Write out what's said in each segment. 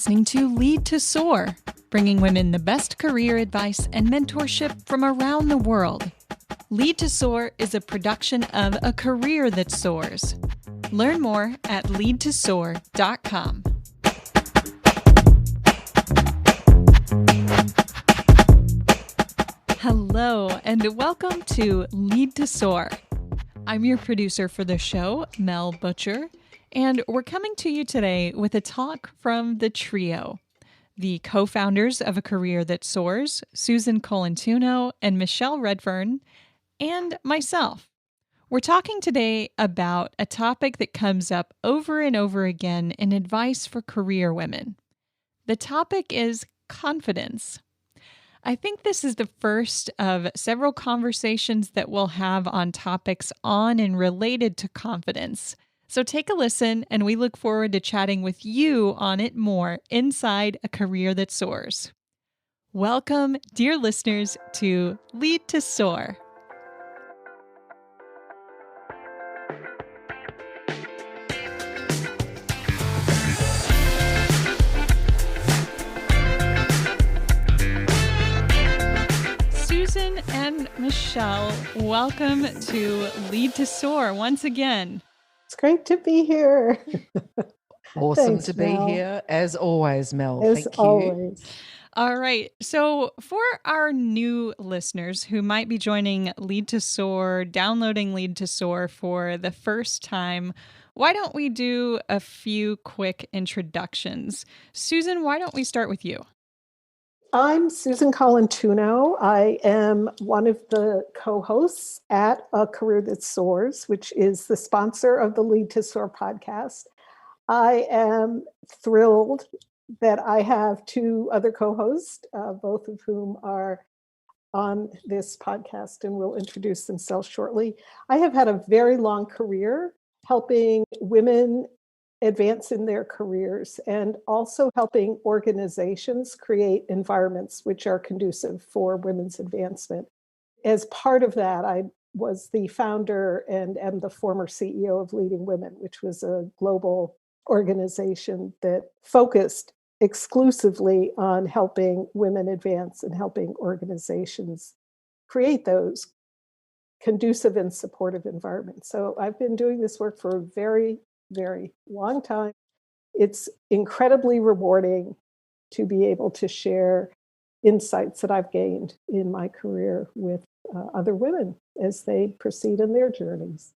listening to Lead to Soar, bringing women the best career advice and mentorship from around the world. Lead to Soar is a production of A Career That Soars. Learn more at leadtosoar.com. Hello, and welcome to Lead to Soar. I'm your producer for the show, Mel Butcher, and we're coming to you today with a talk from the trio, the co-founders of A Career That Soars, Susan Colantuono and Michelle Redfern, and myself. We're talking today about a topic that comes up over and over again in advice for career women. The topic is confidence. I think this is the first of several conversations that we'll have on topics on and related to confidence. So take a listen, and we look forward to chatting with you on it more inside A Career That Soars. Welcome, dear listeners, to Lead to Soar. Susan and Michelle, welcome to Lead to Soar once again. It's great to be here. Awesome Thanks, to be Mel. here, as always, Mel. As Thank you. always. All right. So for our new listeners who might be joining Lead to Soar, downloading Lead to Soar for the first time, why don't we do a few quick introductions? Susan, why don't we start with you? I'm Susan Colantuono. I am one of the co-hosts at A Career That Soars, which is the sponsor of the Lead to Soar podcast. I am thrilled that I have two other co-hosts, both of whom are on this podcast and will introduce themselves shortly. I have had a very long career helping women advance in their careers and also helping organizations create environments which are conducive for women's advancement. As part of that, I was the founder and am the former CEO of Leading Women, which was a global organization that focused exclusively on helping women advance and helping organizations create those conducive and supportive environments. So I've been doing this work for a very long time. It's incredibly rewarding to be able to share insights that I've gained in my career with other women as they proceed in their journeys.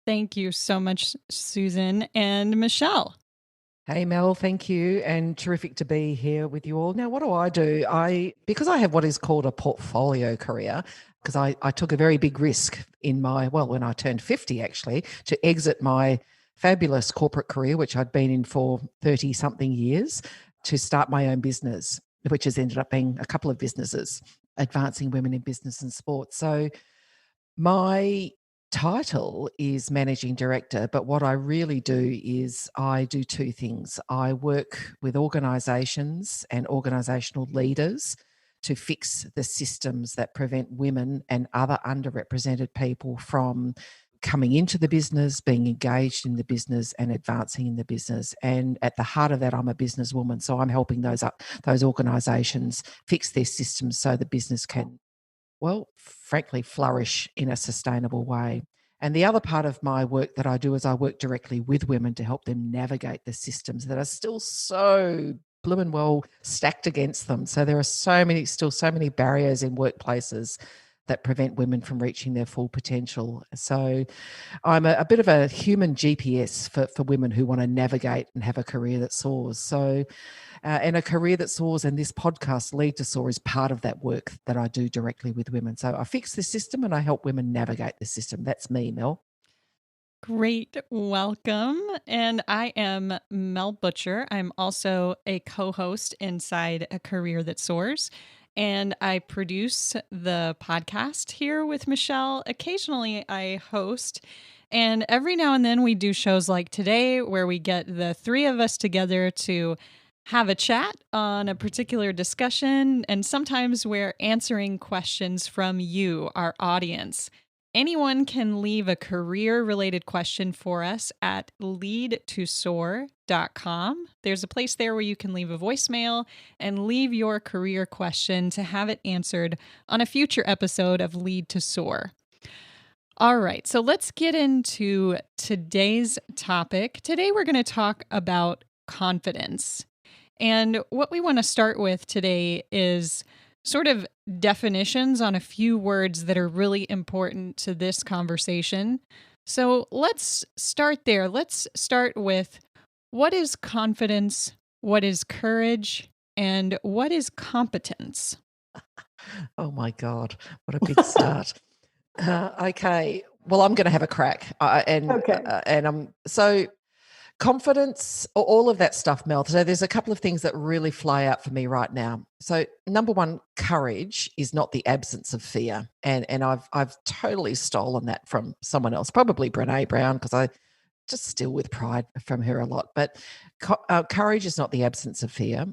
Thank you so much, Susan and Michelle. Hey, Mel, thank you, and terrific to be here with you all. Now, what do? Because I have what is called a portfolio career, because I took a very big risk in when I turned 50, actually, to exit my fabulous corporate career, which I'd been in for 30-something years, to start my own business, which has ended up being a couple of businesses, advancing women in business and sport. So my title is managing director, but what I really do is I do two things. I work with organisations and organisational leaders to fix the systems that prevent women and other underrepresented people from coming into the business, being engaged in the business and advancing in the business. And at the heart of that, I'm a businesswoman. So I'm helping those organisations fix their systems so the business can, frankly, flourish in a sustainable way. And the other part of my work that I do is I work directly with women to help them navigate the systems that are still so bloomin' well stacked against them. So there are still so many barriers in workplaces that prevent women from reaching their full potential. So I'm a bit of a human GPS for women who want to navigate and have a career that soars. So and A Career That Soars and this podcast, Lead to Soar, is part of that work that I do directly with women. So I fix the system and I help women navigate the system. That's me, Mel. Great. Welcome. And I am Mel Butcher. I'm also a co-host inside A Career That Soars. And I produce the podcast here with Michelle. Occasionally I host. And every now and then we do shows like today where we get the three of us together to have a chat on a particular discussion. And sometimes we're answering questions from you, our audience. Anyone can leave a career-related question for us at leadtosoar.com. There's a place there where you can leave a voicemail and leave your career question to have it answered on a future episode of Lead to Soar. All right, so let's get into today's topic. Today we're going to talk about confidence. And what we want to start with today is sort of definitions on a few words that are really important to this conversation. So let's start there. Let's start with what is confidence, what is courage, and what is competence? Oh my God, what a big start. Okay, well, I'm going to have a crack. So confidence, all of that stuff, Mel. So there's a couple of things that really fly out for me right now. So number one, courage is not the absence of fear, and I've totally stolen that from someone else, probably Brene Brown, because I just steal with pride from her a lot. But courage is not the absence of fear.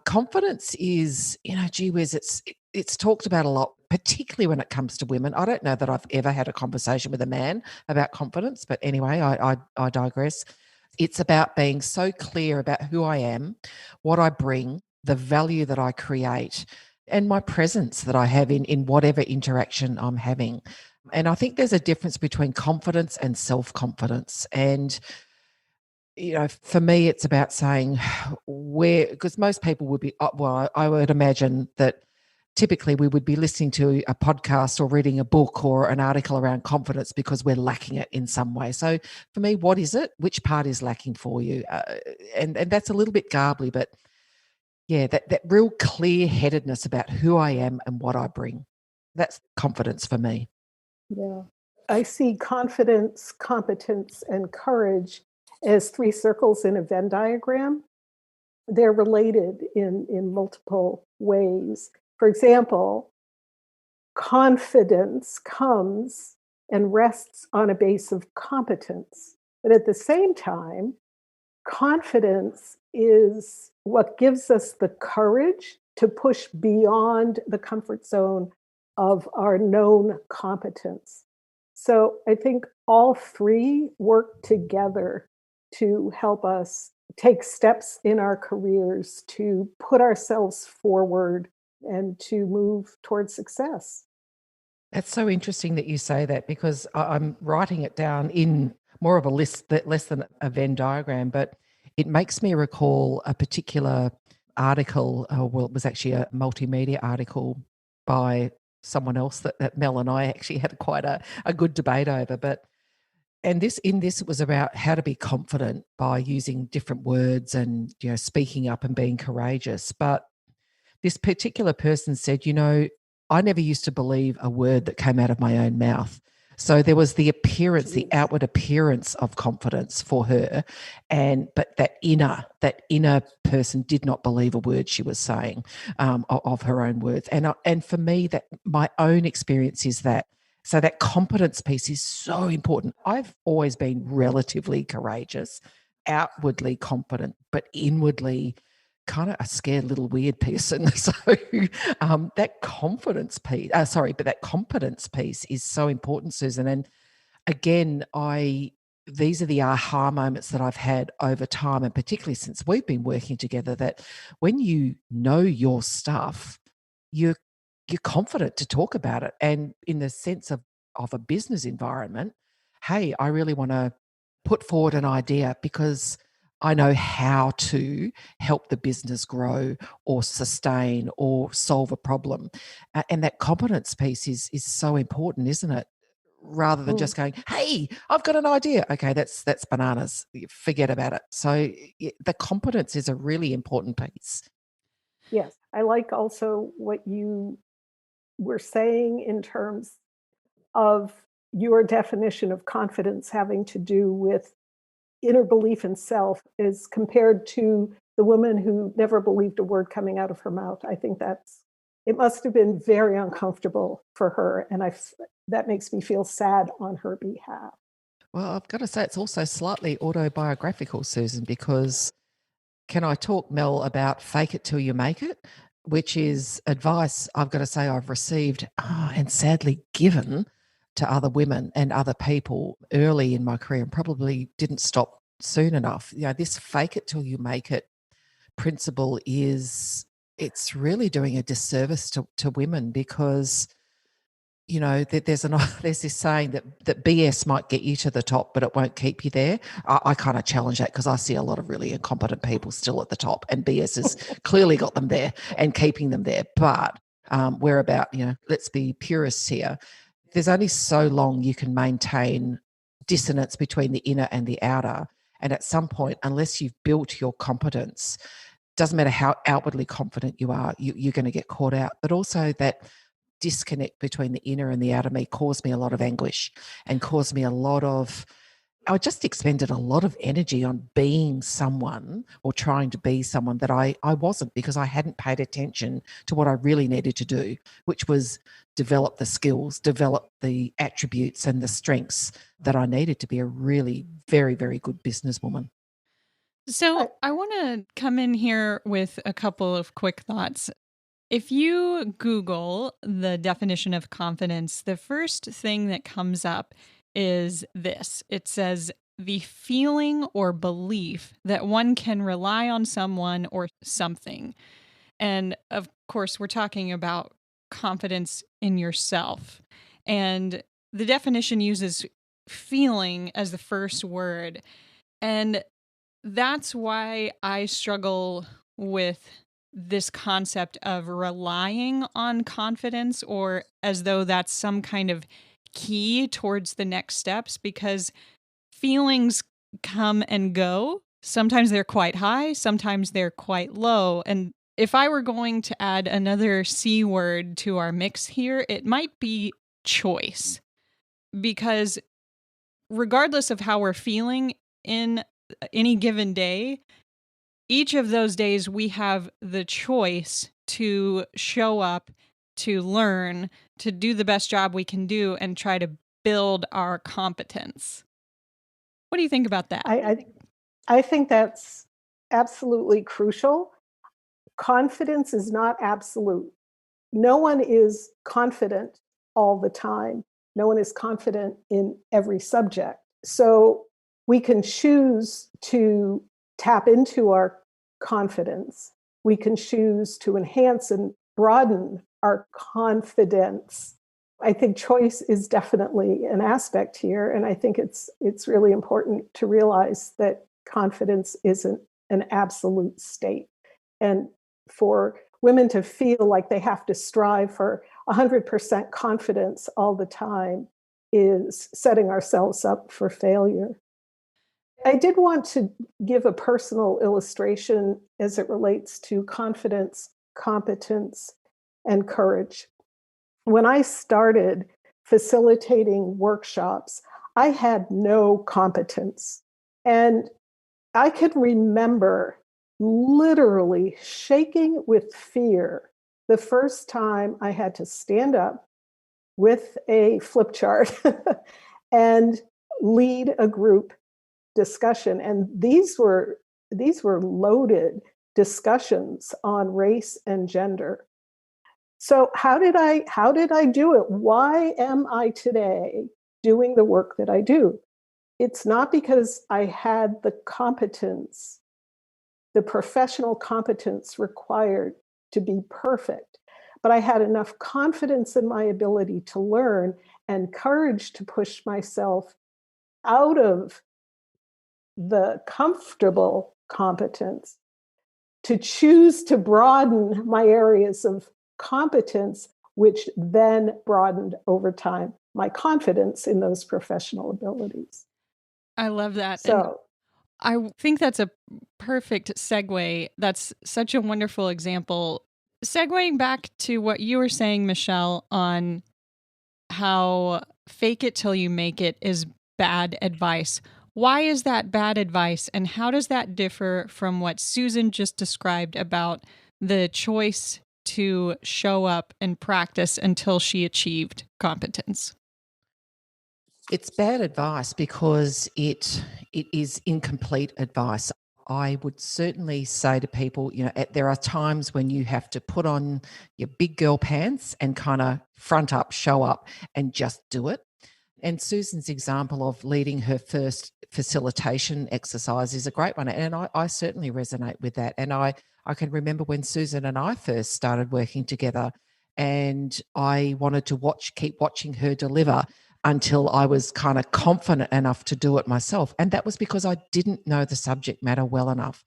Confidence is, gee whiz, it's talked about a lot, particularly when it comes to women. I don't know that I've ever had a conversation with a man about confidence, but anyway, I digress. It's about being so clear about who I am, what I bring, the value that I create, and my presence that I have in whatever interaction I'm having. And I think there's a difference between confidence and self-confidence. And, for me, it's about saying because most people would be, I would imagine that typically we would be listening to a podcast or reading a book or an article around confidence because we're lacking it in some way. So for me, what is it? Which part is lacking for you? And that's a little bit garbly, but yeah, that real clear-headedness about who I am and what I bring. That's confidence for me. Yeah. I see confidence, competence, and courage as three circles in a Venn diagram. They're related in multiple ways. For example, confidence comes and rests on a base of competence. But at the same time, confidence is what gives us the courage to push beyond the comfort zone of our known competence. So I think all three work together to help us take steps in our careers, to put ourselves forward, and to move towards success. That's so interesting that you say that, because I'm writing it down in more of a list, that less than a Venn diagram, but it makes me recall a particular article. Well, it was actually a multimedia article by someone else that Mel and I actually had quite a good debate over. And it was about how to be confident by using different words and, speaking up and being courageous. But this particular person said, I never used to believe a word that came out of my own mouth. So there was the appearance, the outward appearance of confidence for her, but that inner person did not believe a word she was saying of her own words. And for me, that my own experience is that. So that competence piece is so important. I've always been relatively courageous, outwardly confident, but inwardly kind of a scared little weird person. So that competence piece is so important, Susan. And again, these are the aha moments that I've had over time, and particularly since we've been working together, that when you know your stuff, you're confident to talk about it. And in the sense of a business environment, hey, I really want to put forward an idea because I know how to help the business grow or sustain or solve a problem. And that competence piece is so important, isn't it? Rather than just going, hey, I've got an idea. Okay, that's bananas. Forget about it. So the competence is a really important piece. Yes. I like also what you were saying in terms of your definition of confidence having to do with inner belief in self as compared to the woman who never believed a word coming out of her mouth. I think it must have been very uncomfortable for her. And that makes me feel sad on her behalf. Well, I've got to say, it's also slightly autobiographical, Susan, because can I talk, Mel, about fake it till you make it, which is advice I've got to say I've received and sadly given to other women and other people early in my career and probably didn't stop soon enough. This fake it till you make it principle it's really doing a disservice to women because there's this saying that BS might get you to the top, but it won't keep you there. I kind of challenge that because I see a lot of really incompetent people still at the top, and BS has clearly got them there and keeping them there. But we're about, let's be purists here. There's only so long you can maintain dissonance between the inner and the outer. And at some point, unless you've built your competence, doesn't matter how outwardly confident you are, you're going to get caught out. But also that disconnect between the inner and the outer me caused me a lot of anguish and caused me I just expended a lot of energy on being someone or trying to be someone that I wasn't, because I hadn't paid attention to what I really needed to do, which was develop the skills, develop the attributes and the strengths that I needed to be a really very, very good businesswoman. So I want to come in here with a couple of quick thoughts. If you Google the definition of confidence, the first thing that comes up is this. It says the feeling or belief that one can rely on someone or something. And of course, we're talking about confidence in yourself. And the definition uses feeling as the first word. And that's why I struggle with this concept of relying on confidence, or as though that's some kind of key towards the next steps, because feelings come and go. Sometimes they're quite high, sometimes they're quite low. And if I were going to add another C word to our mix here, it might be choice. Because regardless of how we're feeling in any given day, each of those days we have the choice to show up, to learn, to do the best job we can do, and try to build our competence. What do you think about that? I think that's absolutely crucial. Confidence is not absolute. No one is confident all the time. No one is confident in every subject. So we can choose to tap into our confidence. We can choose to enhance and broaden our confidence. I think choice is definitely an aspect here. And I think it's really important to realize that confidence isn't an absolute state. And for women to feel like they have to strive for 100% confidence all the time is setting ourselves up for failure. I did want to give a personal illustration as it relates to confidence, competence, and courage. When I started facilitating workshops, I had no competence. And I could remember literally shaking with fear the first time I had to stand up with a flip chart and lead a group discussion. And these were loaded discussions on race and gender. So how did I do it? Why am I today doing the work that I do? It's not because I had the competence, the professional competence required to be perfect, but I had enough confidence in my ability to learn and courage to push myself out of the comfortable competence, to choose to broaden my areas of competence, which then broadened over time my confidence in those professional abilities. I love that. So and I think that's a perfect segue. That's such a wonderful example. Segueing back to what you were saying, Michelle, on how fake it till you make it is bad advice. Why is that bad advice, and how does that differ from what Susan just described about the choice to show up and practice until she achieved competence? It's bad advice because it is incomplete advice. I would certainly say to people, there are times when you have to put on your big girl pants and kind of front up, show up and just do it. And Susan's example of leading her first facilitation exercise is a great one. And I certainly resonate with that. And I can remember when Susan and I first started working together, and I wanted to keep watching her deliver until I was kind of confident enough to do it myself. And that was because I didn't know the subject matter well enough.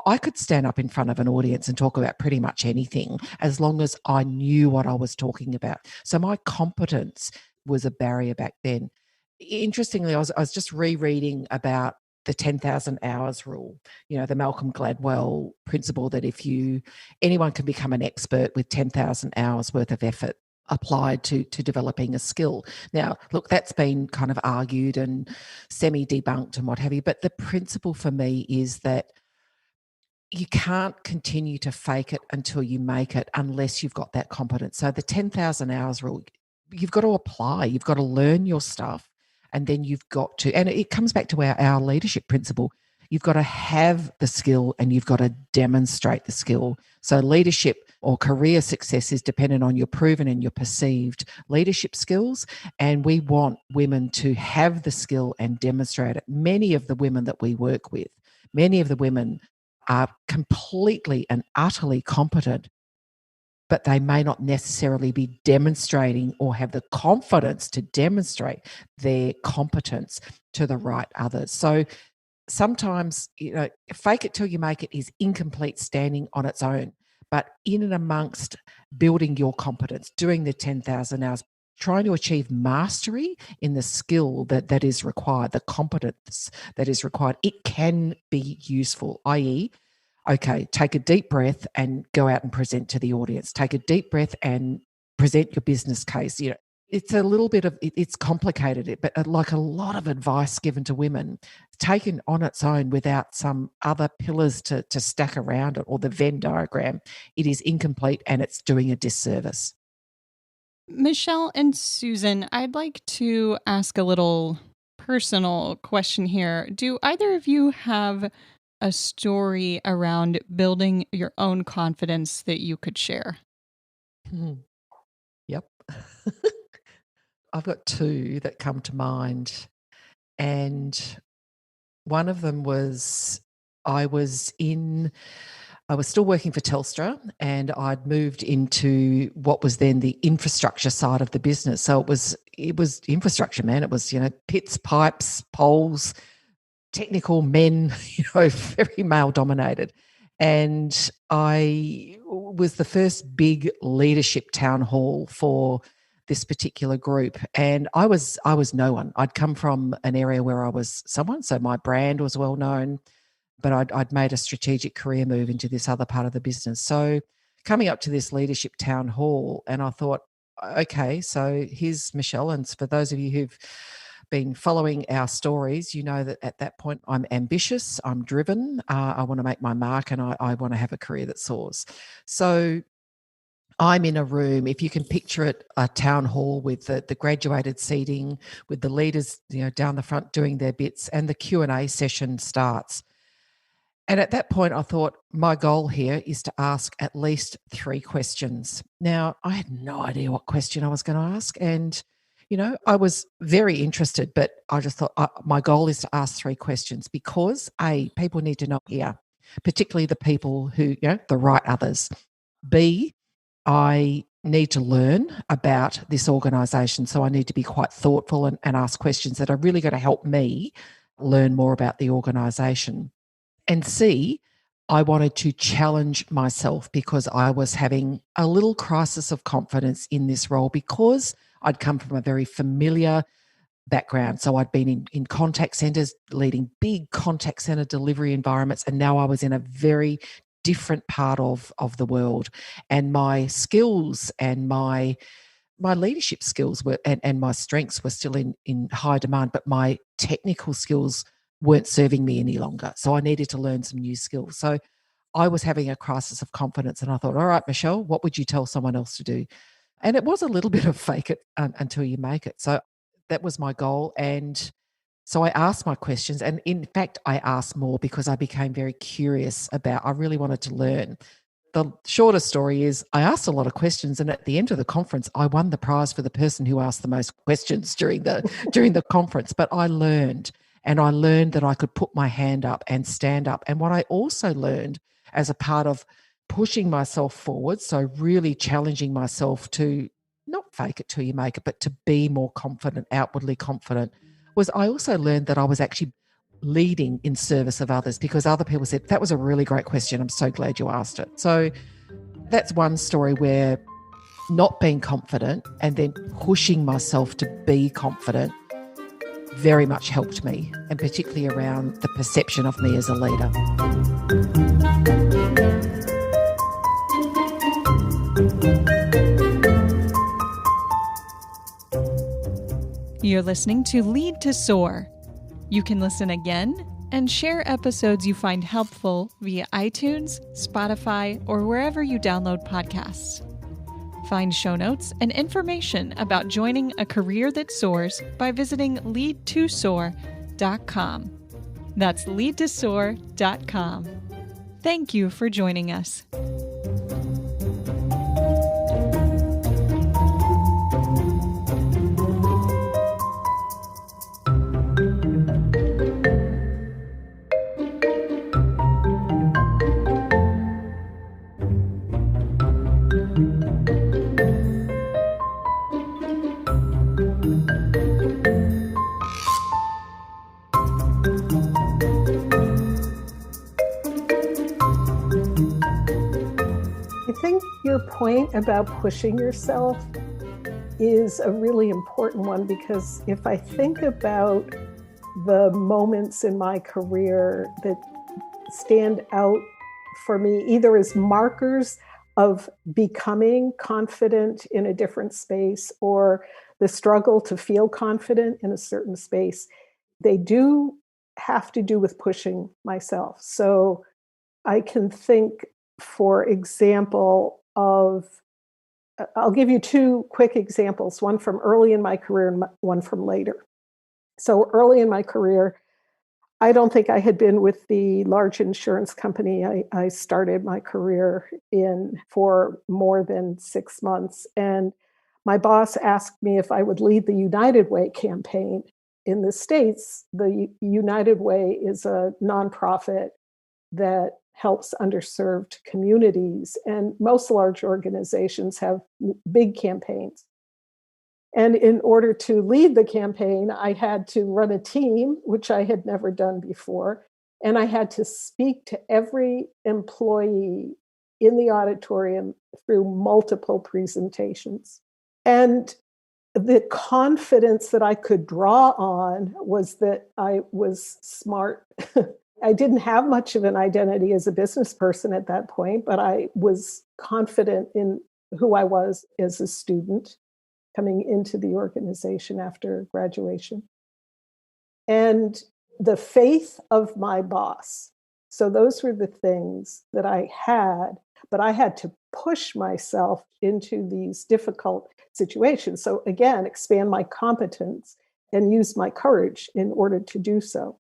I could stand up in front of an audience and talk about pretty much anything as long as I knew what I was talking about. So my competence was a barrier back then. Interestingly, I was just rereading about the 10,000 hours rule, the Malcolm Gladwell principle that anyone can become an expert with 10,000 hours worth of effort applied to developing a skill. Now, look, that's been kind of argued and semi-debunked and what have you, but the principle for me is that you can't continue to fake it until you make it unless you've got that competence. So the 10,000 hours rule, you've got to apply, you've got to learn your stuff, and then you've got to, and it comes back to our leadership principle, you've got to have the skill and you've got to demonstrate the skill. So leadership or career success is dependent on your proven and your perceived leadership skills. And we want women to have the skill and demonstrate it. Many of the women that we work with, many of the women are completely and utterly competent, but they may not necessarily be demonstrating or have the confidence to demonstrate their competence to the right others. So sometimes, fake it till you make it is incomplete standing on its own. But in and amongst building your competence, doing the 10,000 hours, trying to achieve mastery in the skill that is required, the competence that is required, it can be useful, i.e., okay, take a deep breath and go out and present to the audience. Take a deep breath and present your business case. It's a little bit of, it's complicated, but like a lot of advice given to women, taken on its own without some other pillars to stack around it or the Venn diagram, it is incomplete and it's doing a disservice. Michelle and Susan, I'd like to ask a little personal question here. Do either of you have a story around building your own confidence that you could share? Yep. I've got two that come to mind. And one of them was I was still working for Telstra, and I'd moved into what was then the infrastructure side of the business. So it was infrastructure, man. It was, pits, pipes, poles, technical men, very male dominated. And I was the first big leadership town hall for this particular group. And I was no one. I'd come from an area where I was someone. So my brand was well known, but I'd made a strategic career move into this other part of the business. So coming up to this leadership town hall, and I thought, okay, so here's Michelle. And for those of you who've been following our stories, you know that at that point I'm ambitious, I'm driven, I want to make my mark, and I want to have a career that soars. So I'm in a room, if you can picture it, a town hall with the graduated seating, with the leaders, down the front doing their bits, and the Q&A session starts. And at that point, I thought my goal here is to ask at least 3 questions. Now, I had no idea what question I was going to ask. And, I was very interested, but I just thought my goal is to ask 3 questions because, A, people need to know here, particularly the people who, the right others. B, I need to learn about this organisation. So I need to be quite thoughtful and ask questions that are really going to help me learn more about the organisation. And C, I wanted to challenge myself because I was having a little crisis of confidence in this role because I'd come from a very familiar background. So I'd been in contact centres, leading big contact centre delivery environments, and now I was in a very different part of the world. And my skills and my leadership skills were and my strengths were still in high demand, but my technical skills weren't serving me any longer. So I needed to learn some new skills. So I was having a crisis of confidence, and I thought, all right, Michelle, what would you tell someone else to do? And it was a little bit of fake it until you make it. So that was my goal. And so I asked my questions. And in fact, I asked more because I became very curious I really wanted to learn. the shorter story is I asked a lot of questions, and at the end of the conference, I won the prize for the person who asked the most questions during the conference. But I learned that I could put my hand up and stand up. And what I also learned as a part of pushing myself forward, so really challenging myself to not fake it till you make it, but to be more confident, outwardly confident, was I also learned that I was actually leading in service of others, because other people said, that was a really great question. I'm so glad you asked it. So that's one story where not being confident and then pushing myself to be confident very much helped me, and particularly around the perception of me as a leader. You're listening to Lead to Soar. You can listen again and share episodes you find helpful via iTunes, Spotify, or wherever you download podcasts. Find show notes and information about joining a career that soars by visiting leadtosoar.com. That's leadtosoar.com. Thank you for joining us. I think your point about pushing yourself is a really important one, because if I think about the moments in my career that stand out for me, either as markers of becoming confident in a different space or the struggle to feel confident in a certain space, they do have to do with pushing myself. So I can think, for example, I'll give you two quick examples, one from early in my career and one from later. So early in my career, I don't think I had been with the large insurance company I started my career in for more than 6 months. And my boss asked me if I would lead the United Way campaign in the States. The United Way is a nonprofit that helps underserved communities. And most large organizations have big campaigns. And in order to lead the campaign, I had to run a team, which I had never done before. And I had to speak to every employee in the auditorium through multiple presentations. And the confidence that I could draw on was that I was smart. I didn't have much of an identity as a business person at that point, but I was confident in who I was as a student coming into the organization after graduation. And the faith of my boss. So those were the things that I had, but I had to push myself into these difficult situations. So again, expand my competence and use my courage in order to do so.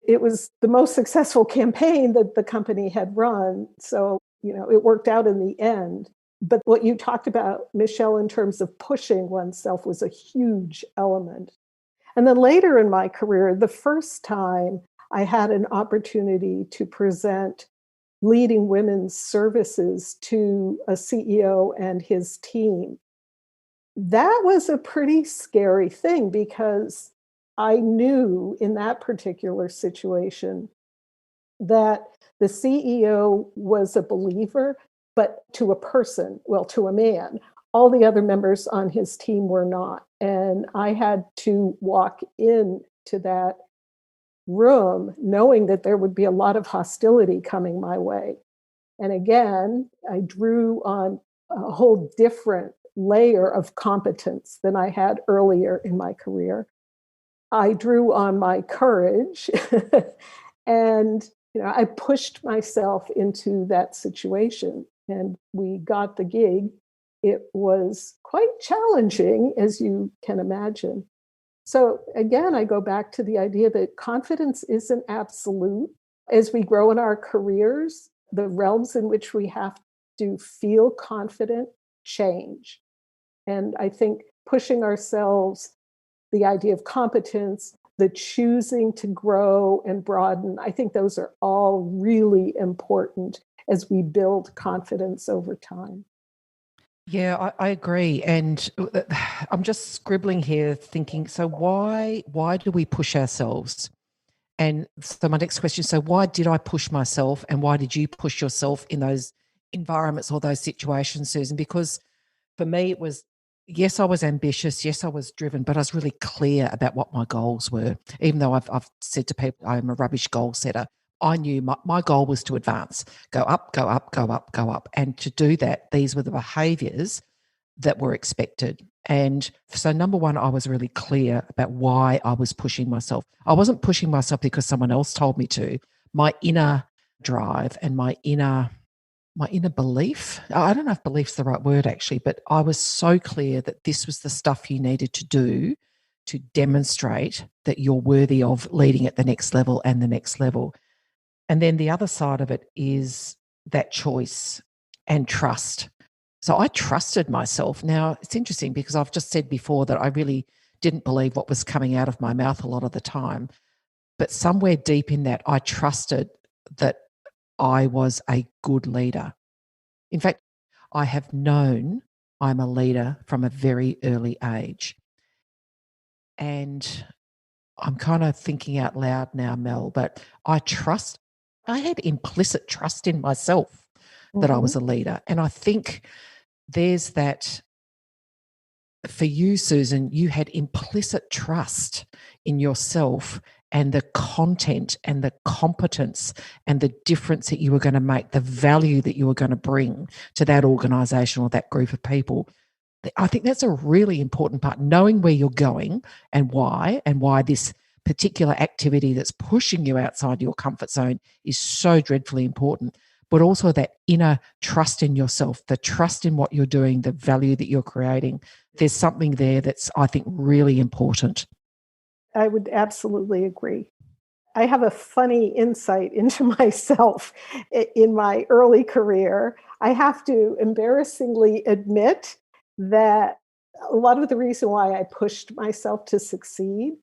It was the most successful campaign that the company had run. So, it worked out in the end. But what you talked about, Michelle, in terms of pushing oneself was a huge element. And then later in my career, the first time I had an opportunity to present leading women's services to a CEO and his team, that was a pretty scary thing, because I knew in that particular situation that the CEO was a believer, but to a person, to a man. All the other members on his team were not. And I had to walk into that room knowing that there would be a lot of hostility coming my way. And again, I drew on a whole different layer of competence than I had earlier in my career. I drew on my courage and I pushed myself into that situation, and we got the gig. It was quite challenging, as you can imagine. So again, I go back to the idea that confidence isn't absolute. As we grow in our careers, the realms in which we have to feel confident change. And I think pushing ourselves, the idea of competence, the choosing to grow and broaden, I think those are all really important as we build confidence over time. Yeah, I agree. And I'm just scribbling here thinking, so why do we push ourselves? And so my next question, so why did I push myself and why did you push yourself in those environments or those situations, Susan? Because for me, it was, yes, I was ambitious. Yes, I was driven, but I was really clear about what my goals were. Even though I've said to people, I'm a rubbish goal setter. I knew my goal was to advance, go up, go up, go up, go up. And to do that, these were the behaviors that were expected. And so, number one, I was really clear about why I was pushing myself. I wasn't pushing myself because someone else told me to. My inner drive and my inner belief, I don't know if belief's the right word actually, but I was so clear that this was the stuff you needed to do to demonstrate that you're worthy of leading at the next level and the next level. And then the other side of it is that choice and trust. So I trusted myself. Now, it's interesting because I've just said before that I really didn't believe what was coming out of my mouth a lot of the time. But somewhere deep in that, I trusted that I was a good leader. In fact, I have known I'm a leader from a very early age. And I'm kind of thinking out loud now, Mel, but I had implicit trust in myself that I was a leader. And I think there's that for you, Susan, you had implicit trust in yourself and the content and the competence and the difference that you were going to make, the value that you were going to bring to that organisation or that group of people. I think that's a really important part, knowing where you're going and why this particular activity that's pushing you outside your comfort zone is so dreadfully important, but also that inner trust in yourself, the trust in what you're doing, the value that you're creating. There's something there that's, I think, really important. I would absolutely agree. I have a funny insight into myself in my early career. I have to embarrassingly admit that a lot of the reason why I pushed myself to succeed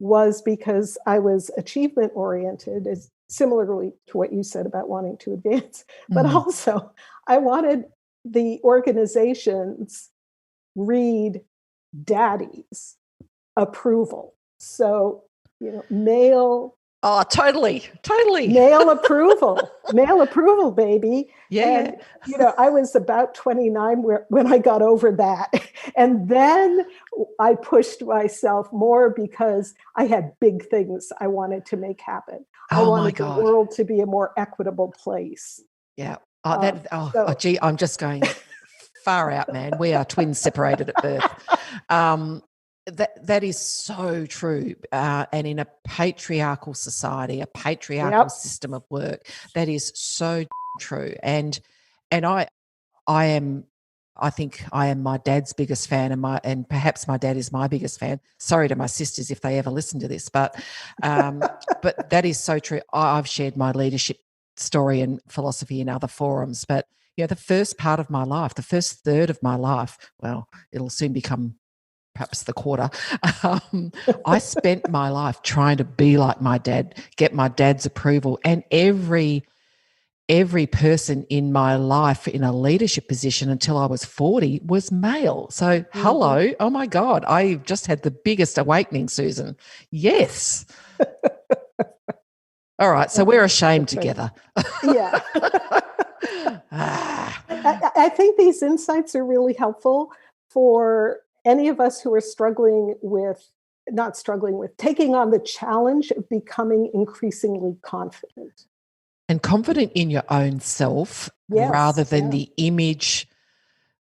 was because I was achievement oriented, as similarly to what you said about wanting to advance, but also I wanted the organizations read daddy's approval. So, male. Oh, totally. Male approval, baby. Yeah. And, I was about 29 when I got over that. And then I pushed myself more because I had big things I wanted to make happen. I wanted the world to be a more equitable place. Yeah. Gee, I'm just going far out, man. We are twins separated at birth. That is so true. And in a patriarchal society, a patriarchal system of work, that is so true. And I think I am my dad's biggest fan, and perhaps my dad is my biggest fan. Sorry to my sisters if they ever listen to this, but that is so true. I've shared my leadership story and philosophy in other forums, but the first part of my life, the first third of my life, well, it'll soon become perhaps the quarter. I spent my life trying to be like my dad, get my dad's approval, and every person in my life in a leadership position until I was 40 was male. So, hello, oh my God, I just had the biggest awakening, Susan. Yes. All right, so we're ashamed together. Yeah. I think these insights are really helpful for any of us who are taking on the challenge of becoming increasingly confident. And confident in your own self rather than the image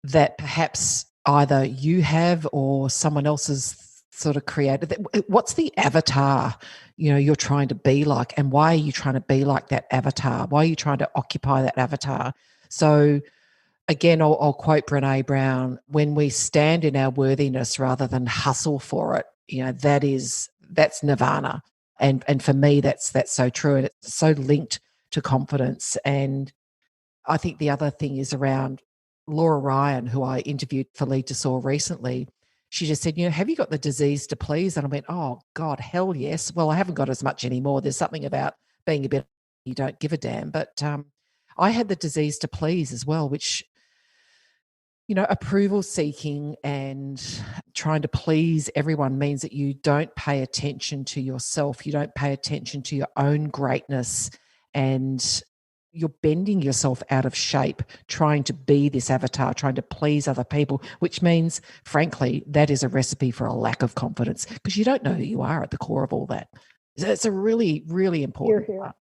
that perhaps either you have or someone else has sort of created. What's the avatar, you're trying to be like, and why are you trying to be like that avatar? Why are you trying to occupy that avatar? So again, I'll quote Brene Brown, when we stand in our worthiness rather than hustle for it, that's nirvana. And for me, that's so true. And it's so linked to confidence. And I think the other thing is around Laura Ryan, who I interviewed for Lead to Soar recently. She just said, have you got the disease to please? And I went, oh, God, hell yes. Well, I haven't got as much anymore. There's something about being a bit, you don't give a damn. But I had the disease to please as well, which, approval seeking and trying to please everyone means that you don't pay attention to yourself. You don't pay attention to your own greatness, and you're bending yourself out of shape, trying to be this avatar, trying to please other people, which means, frankly, that is a recipe for a lack of confidence because you don't know who you are at the core of all that. So it's a really, really important part.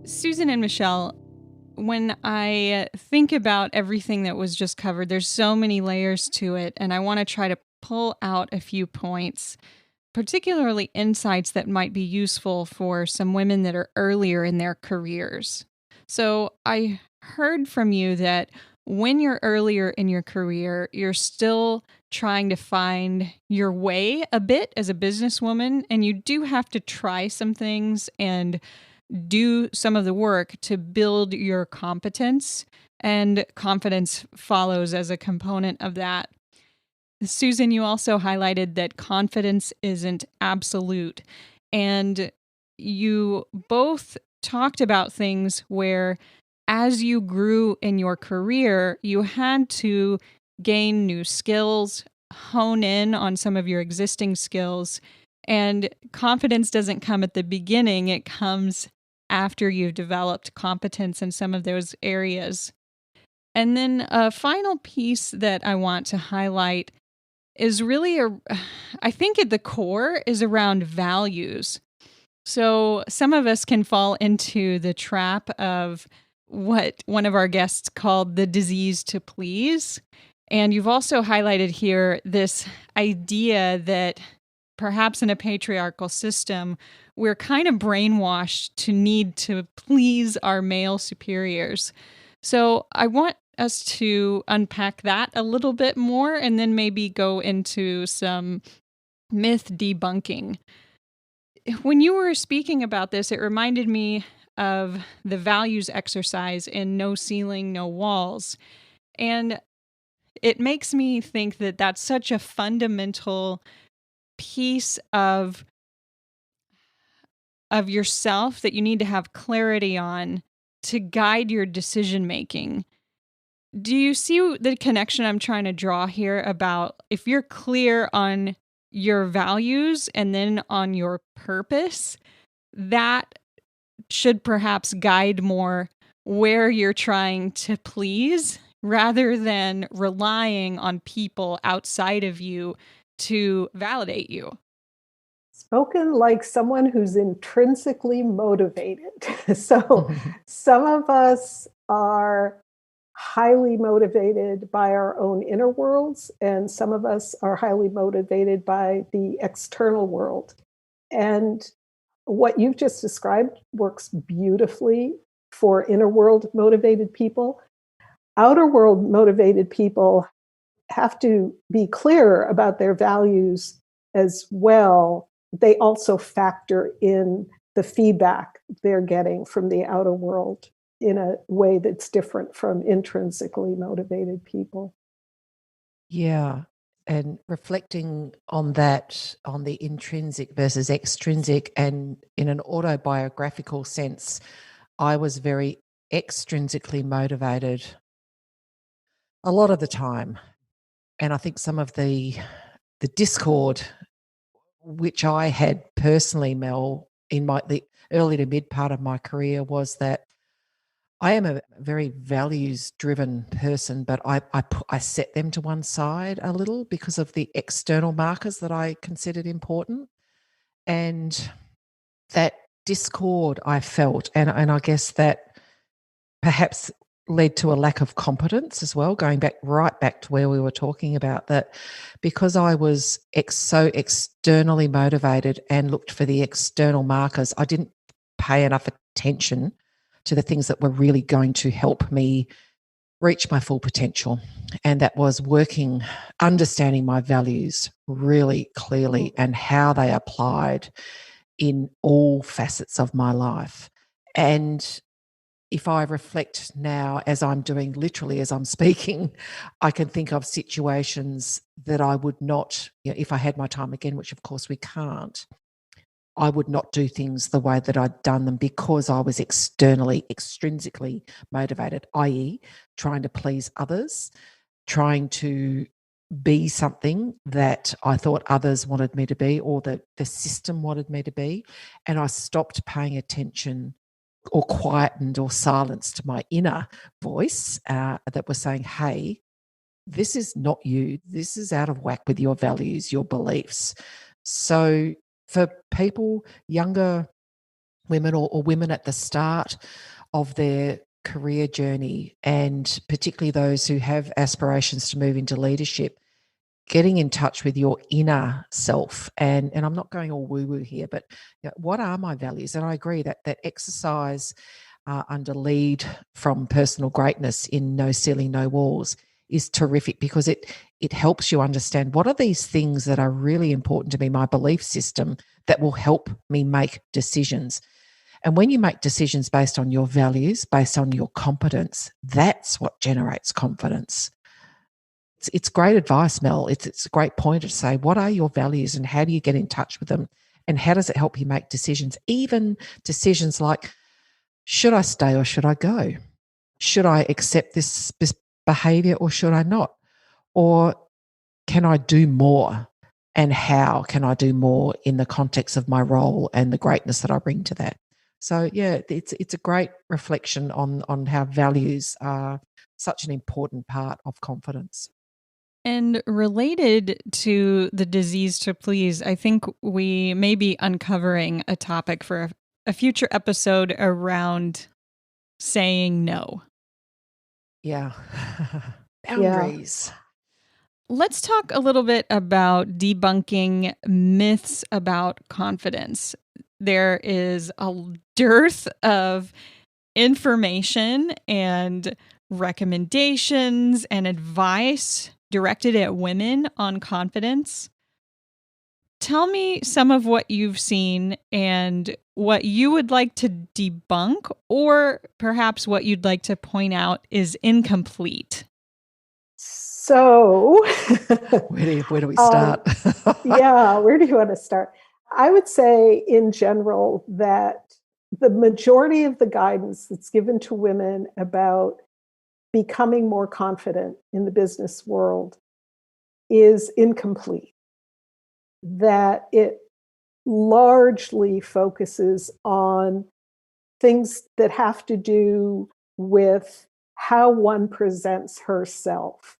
Susan and Michelle, when I think about everything that was just covered, there's so many layers to it, and I want to try to pull out a few points, particularly insights that might be useful for some women that are earlier in their careers. So I heard from you that when you're earlier in your career, you're still trying to find your way a bit as a businesswoman, and you do have to try some things and do some of the work to build your competence, and confidence follows as a component of that. Susan, you also highlighted that confidence isn't absolute, and you both talked about things where as you grew in your career, you had to gain new skills, hone in on some of your existing skills, and confidence doesn't come at the beginning, it comes after you've developed competence in some of those areas. And then a final piece that I want to highlight is really, I think at the core is around values. So some of us can fall into the trap of what one of our guests called the disease to please. And you've also highlighted here this idea that perhaps in a patriarchal system, we're kind of brainwashed to need to please our male superiors. So I want us to unpack that a little bit more and then maybe go into some myth debunking. When you were speaking about this, it reminded me of the values exercise in No Ceiling, No Walls. And it makes me think that that's such a fundamental piece of yourself that you need to have clarity on to guide your decision making. Do you see the connection I'm trying to draw here about if you're clear on your values and then on your purpose, that should perhaps guide more where you're trying to please rather than relying on people outside of you to validate you? Spoken like someone who's intrinsically motivated. So some of us are highly motivated by our own inner worlds, and some of us are highly motivated by the external world. And what you've just described works beautifully for inner world motivated people. Outer world motivated people have to be clear about their values as well. They also factor in the feedback they're getting from the outer world in a way that's different from intrinsically motivated people. Yeah. And reflecting on that, on the intrinsic versus extrinsic, and in an autobiographical sense, I was very extrinsically motivated a lot of the time. And I think some of the discord which I had personally, Mel, in the early to mid part of my career was that I am a very values-driven person, but I set them to one side a little because of the external markers that I considered important. And that discord I felt, and I guess that perhaps led to a lack of competence as well, going right back to where we were talking about that, because I was so externally motivated and looked for the external markers, I didn't pay enough attention to the things that were really going to help me reach my full potential. And that was understanding my values really clearly and how they applied in all facets of my life. And if I reflect now, as I'm doing literally as I'm speaking, I can think of situations that I would not, if I had my time again, which of course we can't, I would not do things the way that I'd done them because I was extrinsically motivated, i.e., trying to please others, trying to be something that I thought others wanted me to be or the system wanted me to be. And I stopped paying attention or quietened or silenced my inner voice that was saying, hey, this is not you. This is out of whack with your values, your beliefs. So for people, younger women or women at the start of their career journey, and particularly those who have aspirations to move into leadership, getting in touch with your inner self. And I'm not going all woo-woo here, but what are my values? And I agree that exercise under lead from personal greatness in No Ceiling, No Walls is terrific because it helps you understand what are these things that are really important to me, my belief system that will help me make decisions. And when you make decisions based on your values, based on your competence, that's what generates confidence. It's great advice, Mel. It's a great point to say, what are your values and how do you get in touch with them? And how does it help you make decisions? Even decisions like, should I stay or should I go? Should I accept this behavior or should I not? Or can I do more? And how can I do more in the context of my role and the greatness that I bring to that? So, yeah, it's a great reflection on how values are such an important part of confidence. And related to the disease to please, I think we may be uncovering a topic for a future episode around saying no. Yeah. Boundaries. Yeah. Let's talk a little bit about debunking myths about confidence. There is a dearth of information and recommendations and advice directed at women on confidence. Tell me some of what you've seen and what you would like to debunk, or perhaps what you'd like to point out is incomplete. So, where do we start? Yeah, where do you want to start? I would say in general that the majority of the guidance that's given to women about becoming more confident in the business world is incomplete. That it largely focuses on things that have to do with how one presents herself,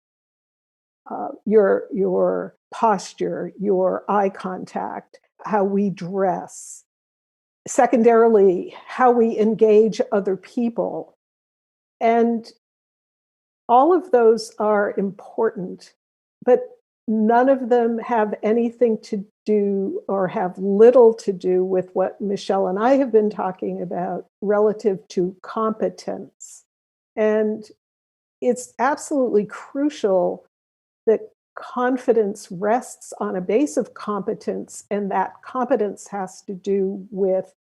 your posture, your eye contact, how we dress. Secondarily, how we engage other people. And all of those are important, but none of them have anything to do or have little to do with what Michelle and I have been talking about relative to competence. And it's absolutely crucial that confidence rests on a base of competence, and that competence has to do with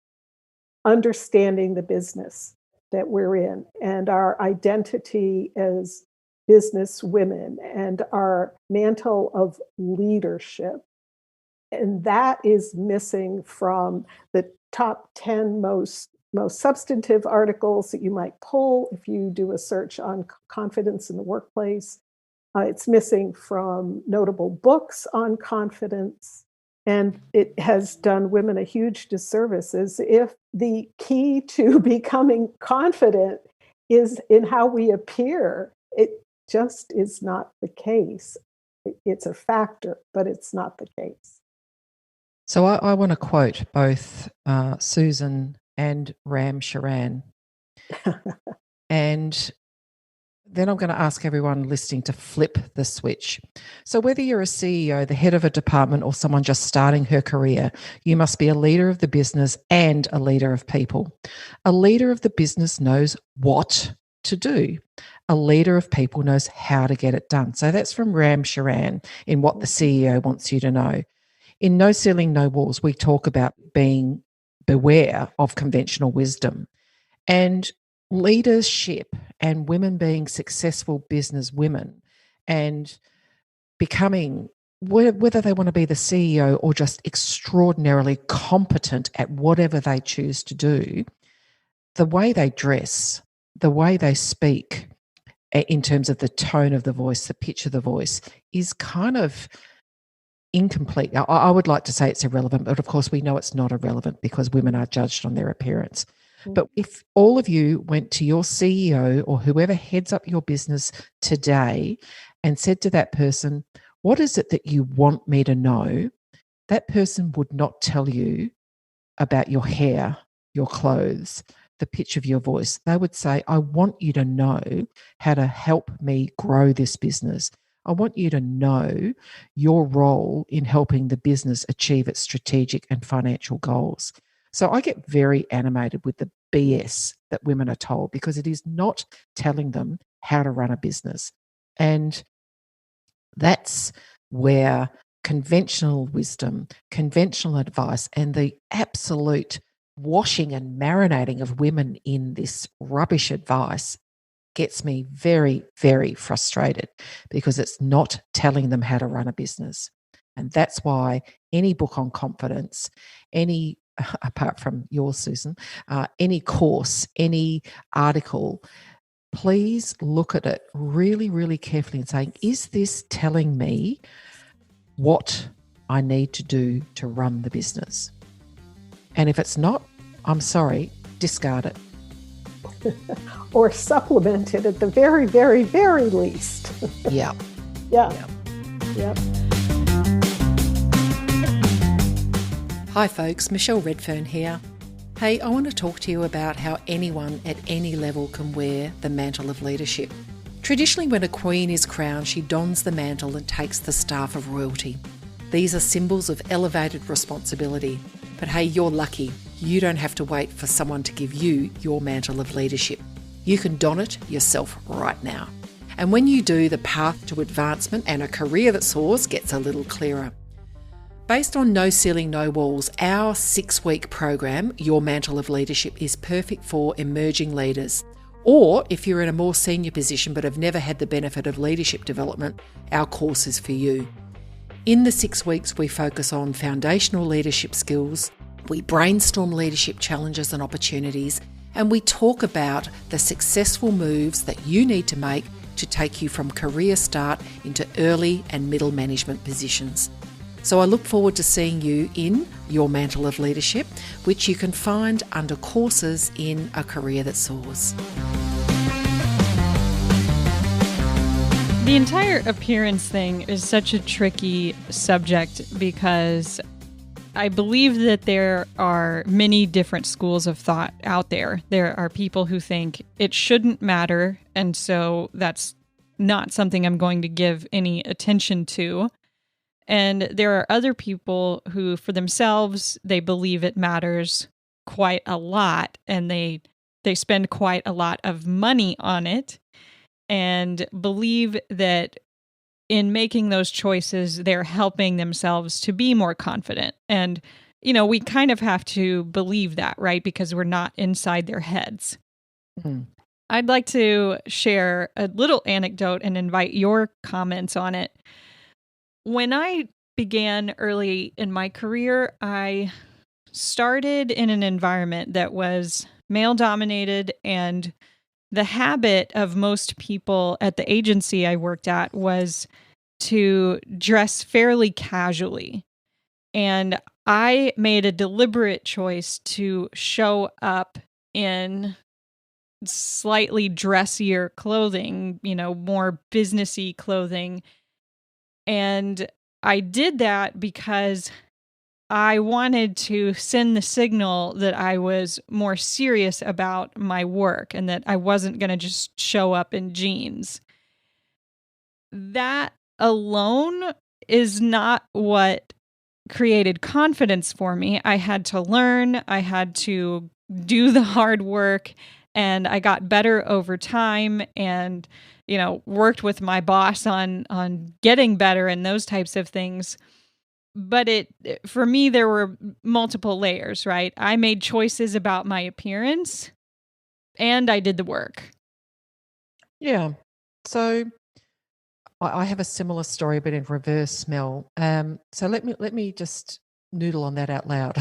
understanding the business that we're in and our identity as business women and our mantle of leadership. And that is missing from the top 10 most substantive articles that you might pull if you do a search on confidence in the workplace. It's missing from notable books on confidence. And it has done women a huge disservice, as if the key to becoming confident is in how we appear. It just is not the case. It's a factor, but it's not the case. So I want to quote both Susan and Charan. And then I'm going to ask everyone listening to flip the switch. So whether you're a CEO, the head of a department, or someone just starting her career, you must be a leader of the business and a leader of people. A leader of the business knows what to do. A leader of people knows how to get it done. So that's from Charan in What the CEO Wants You to Know. In No Ceiling, No Walls, we talk about being beware of conventional wisdom. And leadership and women being successful business women and becoming, whether they want to be the CEO or just extraordinarily competent at whatever they choose to do, the way they dress, the way they speak, in terms of the tone of the voice, the pitch of the voice, is kind of incomplete. I would like to say it's irrelevant, but of course we know it's not irrelevant because women are judged on their appearance. But if all of you went to your CEO or whoever heads up your business today and said to that person, what is it that you want me to know? That person would not tell you about your hair, your clothes, the pitch of your voice. They would say, I want you to know how to help me grow this business. I want you to know your role in helping the business achieve its strategic and financial goals. So I get very animated with the BS that women are told because it is not telling them how to run a business. And that's where conventional wisdom, conventional advice, and the absolute washing and marinating of women in this rubbish advice gets me very, very frustrated because it's not telling them how to run a business. And that's why any book on confidence, any, apart from yours, Susan, any course, any article, please look at it really, really carefully and saying, is this telling me what I need to do to run the business? And if it's not, I'm sorry, discard it. Or supplement it at the very, very, very least. Yeah. Yeah. Yeah. Hi folks, Michelle Redfern here. Hey, I want to talk to you about how anyone at any level can wear the mantle of leadership. Traditionally, when a queen is crowned, she dons the mantle and takes the staff of royalty. These are symbols of elevated responsibility. But hey, you're lucky. You don't have to wait for someone to give you your mantle of leadership. You can don it yourself right now. And when you do, the path to advancement and a career that soars gets a little clearer. Based on No Ceiling, No Walls, our 6-week program, Your Mantle of Leadership, is perfect for emerging leaders. Or if you're in a more senior position but have never had the benefit of leadership development, our course is for you. In the 6 weeks, we focus on foundational leadership skills, we brainstorm leadership challenges and opportunities, and we talk about the successful moves that you need to make to take you from career start into early and middle management positions. So I look forward to seeing you in Your Mantle of Leadership, which you can find under courses in A Career That Soars. The entire appearance thing is such a tricky subject because I believe that there are many different schools of thought out there. There are people who think it shouldn't matter, and so that's not something I'm going to give any attention to. And there are other people who, for themselves, they believe it matters quite a lot, and they spend quite a lot of money on it, and believe that in making those choices, they're helping themselves to be more confident. And, you know, we kind of have to believe that, right? Because we're not inside their heads. Mm-hmm. I'd like to share a little anecdote and invite your comments on it. When I began early in my career, I started in an environment that was male-dominated, and the habit of most people at the agency I worked at was to dress fairly casually. And I made a deliberate choice to show up in slightly dressier clothing, you know, more businessy clothing. And I did that because I wanted to send the signal that I was more serious about my work and that I wasn't going to just show up in jeans. That alone is not what created confidence for me. I had to learn, I had to do the hard work, and I got better over time, and worked with my boss on getting better and those types of things. But for me, there were multiple layers, right? I made choices about my appearance, and I did the work. Yeah. So I have a similar story, but in reverse, Mel. So let me just noodle on that out loud.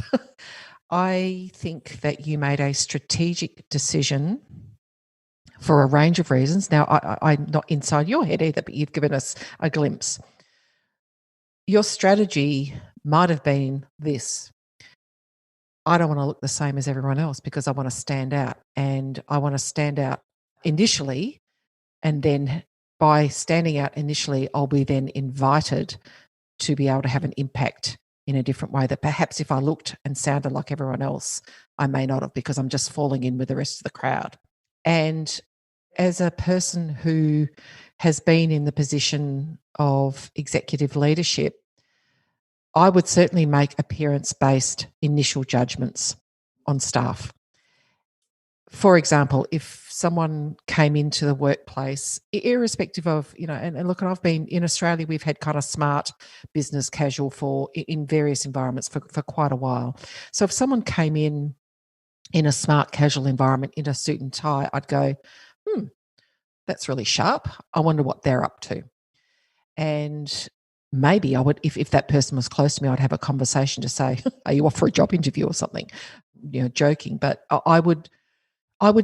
I think that you made a strategic decision for a range of reasons. Now, I'm not inside your head either, but you've given us a glimpse. Your strategy might have been this: I don't want to look the same as everyone else because I want to stand out, and I want to stand out initially, and then by standing out initially, I'll be then invited to be able to have an impact in a different way that perhaps if I looked and sounded like everyone else, I may not have, because I'm just falling in with the rest of the crowd. And as a person who has been in the position of executive leadership, I would certainly make appearance-based initial judgments on staff. For example, if someone came into the workplace, irrespective of, and look, I've been in Australia, we've had kind of smart business casual in various environments for quite a while. So if someone came in a smart casual environment in a suit and tie, I'd go, that's really sharp. I wonder what they're up to. And maybe I would, if that person was close to me, I'd have a conversation to say, are you off for a job interview or something? Joking. But I would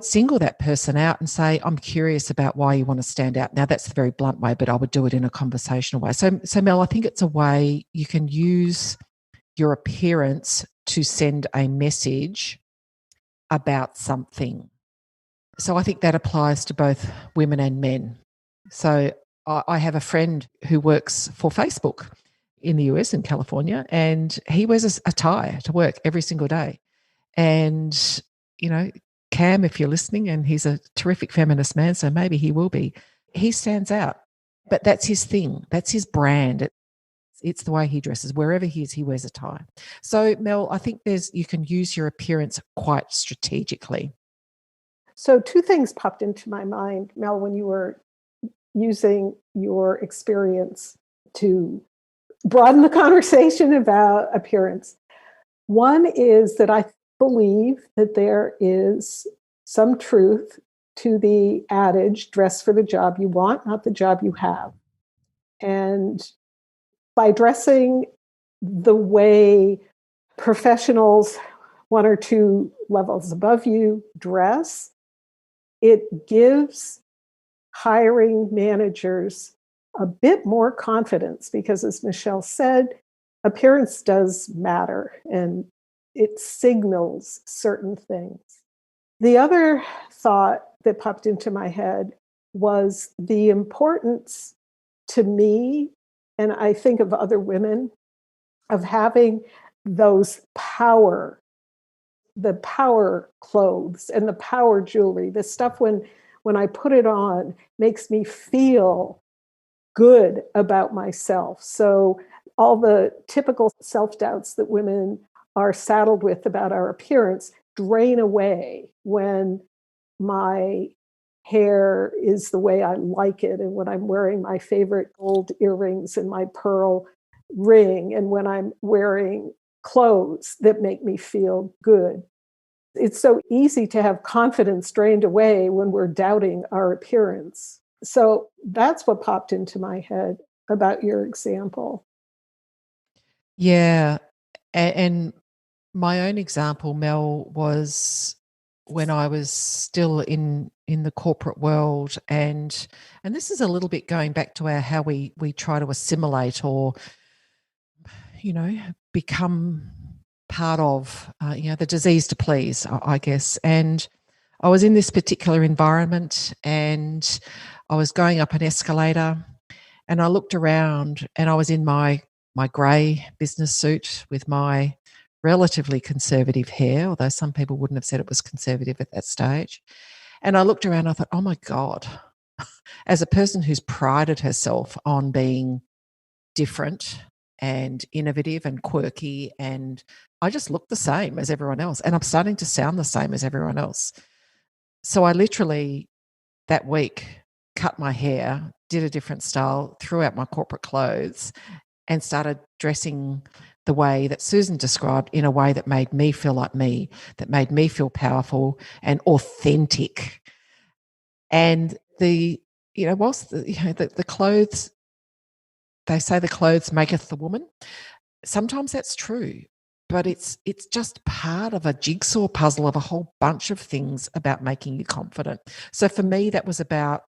single that person out and say, I'm curious about why you want to stand out. Now, that's the very blunt way, but I would do it in a conversational way. So Mel, I think it's a way you can use your appearance to send a message about something. So I think that applies to both women and men. So I have a friend who works for Facebook in the US, in California, and he wears a tie to work every single day. And, Cam, if you're listening, and he's a terrific feminist man, so maybe he will be, he stands out. But that's his thing. That's his brand. It's the way he dresses. Wherever he is, he wears a tie. So, Mel, I think you can use your appearance quite strategically. So 2 things popped into my mind, Mel, when you were using your experience to broaden the conversation about appearance. One is that I believe that there is some truth to the adage, dress for the job you want, not the job you have. And by dressing the way professionals 1 or 2 levels above you dress, it gives hiring managers a bit more confidence, because, as Michelle said, appearance does matter and it signals certain things. The other thought that popped into my head was the importance to me, and I think of other women, of having those the power clothes and the power jewelry, the stuff when I put it on makes me feel good about myself. So all the typical self-doubts that women are saddled with about our appearance drain away when my hair is the way I like it, and when I'm wearing my favorite gold earrings and my pearl ring, and when I'm wearing clothes that make me feel good. It's so easy to have confidence drained away when we're doubting our appearance. So that's what popped into my head about your example. Yeah. And my own example, Mel, was when I was still in the corporate world, and this is a little bit going back to how we try to assimilate or, become part of, the disease to please, I guess. And I was in this particular environment, and I was going up an escalator, and I looked around, and I was in my grey business suit with my relatively conservative hair, although some people wouldn't have said it was conservative at that stage. And I looked around and I thought, oh my God, as a person who's prided herself on being different and innovative and quirky, and I just look the same as everyone else, and I'm starting to sound the same as everyone else. So I literally that week cut my hair, did a different style, threw out my corporate clothes and started dressing the way that Susan described, in a way that made me feel like me, that made me feel powerful and authentic. And whilst the clothes, they say the clothes maketh the woman. Sometimes that's true, but it's just part of a jigsaw puzzle of a whole bunch of things about making you confident. So for me, that was about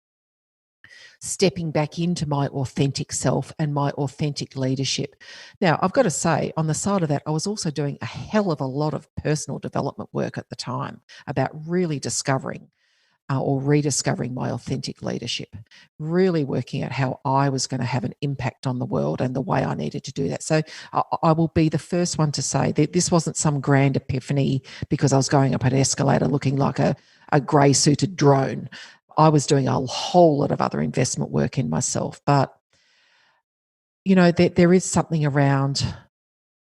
stepping back into my authentic self and my authentic leadership. Now, I've got to say, on the side of that, I was also doing a hell of a lot of personal development work at the time about really discovering or rediscovering my authentic leadership, really working out how I was going to have an impact on the world and the way I needed to do that. So I will be the first one to say that this wasn't some grand epiphany because I was going up an escalator looking like a grey suited drone. I was doing a whole lot of other investment work in myself. But, there is something around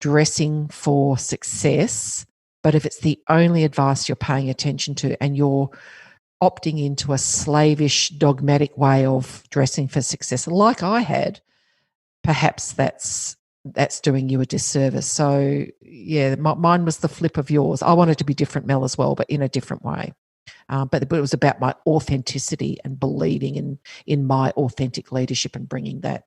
dressing for success. But if it's the only advice you're paying attention to and you're opting into a slavish, dogmatic way of dressing for success, like I had, perhaps that's doing you a disservice. So, yeah, mine was the flip of yours. I wanted to be different, Mel, as well, but in a different way. But it was about my authenticity and believing in my authentic leadership and bringing that.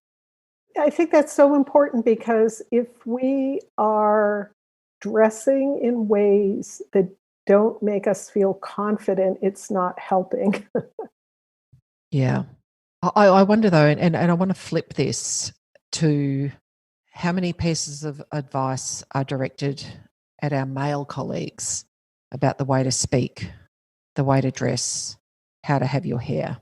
I think that's so important because if we are dressing in ways that don't make us feel confident, it's not helping. Yeah. I wonder though, and I want to flip this to how many pieces of advice are directed at our male colleagues about the way to speak, the way to dress, how to have your hair.